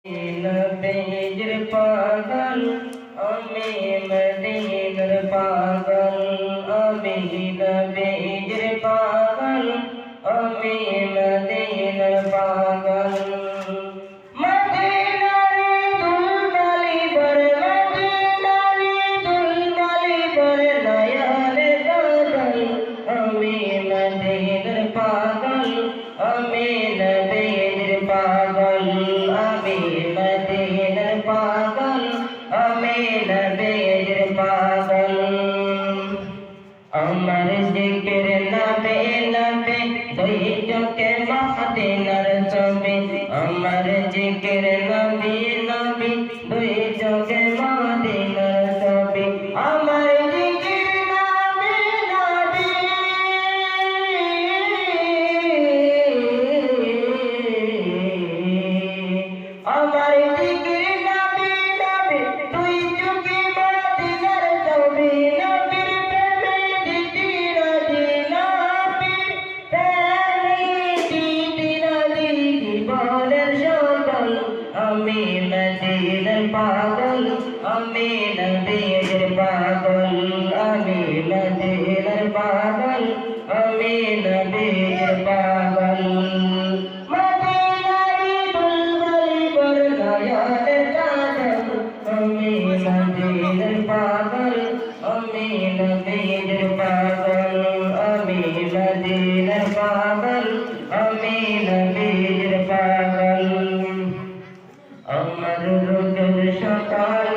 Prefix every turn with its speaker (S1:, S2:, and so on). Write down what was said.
S1: নবীর পাগল আমি মদিনার পাগল আমি নবীর পাগল আমি মদিনার পাগল মদিনারে দুলবালি বরে মদিনারে দুলবালি বরে নয়নে কাজল আমি মদিনার পাগল আমি নবীর পাগল আমি মদিনার পাগল আমি নবীর পাগল আমার জিকির নবে নবে দুই চোখে মদিনার ছবি আমার জিকির নবী নবী দুই চোখে মদিনার ছবি আমার জিকির নবী নবী আমার জিকির নবী নবী দুই চোখে মদিনার ছবি নবীর প্রেমে দিতি রাজি নবীর প্রেমে দিতি রাজি জীবনের সকল আমি মদিনার পাগল আমি নবীর পাগল আমি মদিনার পাগল আমি নবীর পাগল মদিনারি দুলবালি বর নয়নের কাজল আমি মদিনার পাগল আমি নবীর পাগল আমি মদিনার পাগল আমি নবীর পাগল আমার রোজের সকাল